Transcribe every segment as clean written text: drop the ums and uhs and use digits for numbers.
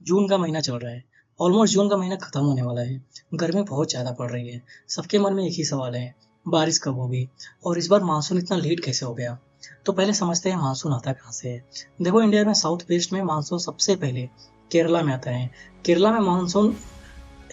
जून का महीना चल रहा है। ऑलमोस्ट जून का महीना खत्म होने वाला है। गर्मी बहुत ज़्यादा पड़ रही है। सबके मन में एक ही सवाल है, बारिश कब होगी? और इस बार मानसून इतना लेट कैसे हो गया? तो पहले समझते हैं मानसून आता कहाँ से है। देखो, इंडिया में साउथ वेस्ट में मानसून सबसे पहले केरला में आता है। केरला में मानसून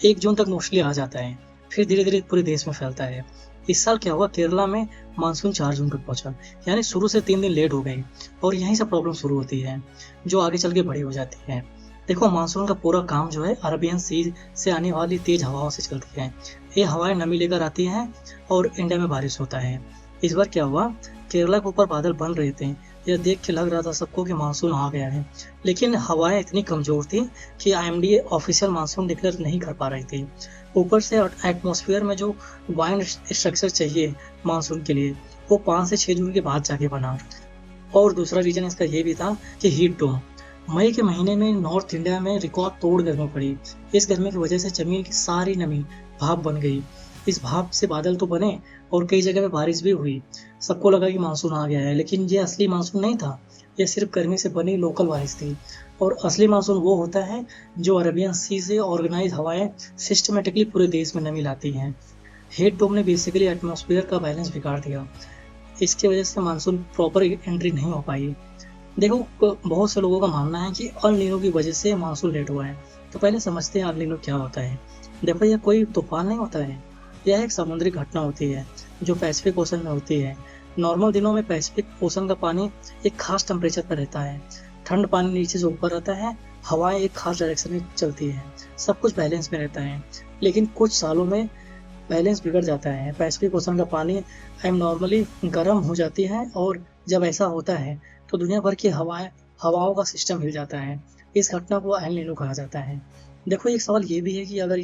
1 जून तक मोस्टली आ जाता है, फिर धीरे-धीरे पूरे देश में फैलता है। इस साल क्या हुआ, केरला में मानसून 4 जून तक पहुँचा, यानी शुरू से 3 दिन लेट हो गई और यहीं से प्रॉब्लम शुरू होती है, जो आगे चल के बड़ी हो जाती है। देखो, मानसून का पूरा काम जो है अरबियन सी से आने वाली तेज हवाओं से चलती है। ये हवाएं नमी लेकर आती हैं और इंडिया में बारिश होता है। इस बार क्या हुआ, केरला के ऊपर बादल बन रहे थे। यह देख के लग रहा था सबको कि मानसून आ गया है, लेकिन हवाएं इतनी कमजोर थी कि आईएमडी ऑफिशियल मानसून डिक्लेयर नहीं कर पा रही थी। ऊपर से एटमॉस्फेयर में जो वाइंड स्ट्रक्चर चाहिए मानसून के लिए, वो 5 से 6 जून के बाद जाके बना। और दूसरा रीजन इसका ये भी था कि हीट डोम। मई के महीने में नॉर्थ इंडिया में रिकॉर्ड तोड़ गर्मी पड़ी। इस गर्मी की वजह से जमीन की सारी नमी भाप बन गई। इस भाप से बादल तो बने और कई जगह पे बारिश भी हुई। सबको लगा कि मानसून आ गया है, लेकिन ये असली मानसून नहीं था। यह सिर्फ गर्मी से बनी लोकल बारिश थी। और असली मानसून वो होता है जो अरेबियन सी से ऑर्गेनाइज हवाएं सिस्टमेटिकली पूरे देश में नमी लाती हैं। हीट डोम ने बेसिकली एटमॉस्फेयर का बैलेंस बिगाड़ दिया। इसकी वजह से मानसून प्रॉपर एंट्री नहीं हो पाई। देखो, बहुत से लोगों का मानना है कि अल नीनो की वजह से मानसून लेट हुआ है। तो पहले समझते हैं अल नीनो क्या होता है। देखो, यह कोई तूफान नहीं होता है। यह एक समुद्री घटना होती है जो पैसिफिक ओशन में होती है। नॉर्मल दिनों में पैसिफिक ओशन का पानी एक खास टेम्परेचर पर रहता है। ठंड पानी नीचे से ऊपर रहता है, हवाएं एक खास डायरेक्शन में चलती है, सब कुछ बैलेंस में रहता है। लेकिन कुछ सालों में बैलेंस बिगड़ जाता है। पैसिफिक ओशन का पानी एम नॉर्मली गर्म हो जाती है और जब ऐसा होता है तो दुनिया भर की हवाओं का सिस्टम हिल जाता है। इस घटना को एल नीनो कहा जाता है। देखो, एक सवाल ये भी है कि अगर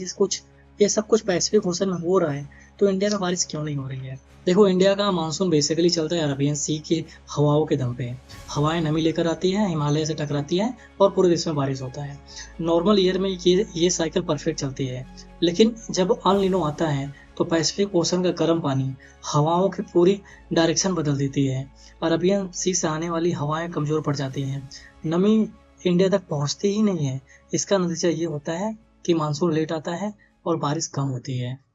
ये सब कुछ पैसिफिक ओशन में हो रहा है तो इंडिया में बारिश क्यों नहीं हो रही है? देखो, इंडिया का मानसून बेसिकली चलता है अरबियन सी की हवाओं के दम पे। हवाएं नमी लेकर आती है, हिमालय से टकराती है और पूरे देश में बारिश होता है। नॉर्मल ईयर में ये साइकिल परफेक्ट चलती है। लेकिन जब अल नीनो आता है तो पैसिफिक ओशन का गर्म पानी हवाओं की पूरी डायरेक्शन बदल देती है। अरबियन सी से आने वाली हवाएं कमजोर पड़ जाती हैं। नमी इंडिया तक पहुंचती ही नहीं है। इसका नतीजा ये होता है कि मानसून लेट आता है और बारिश कम होती है।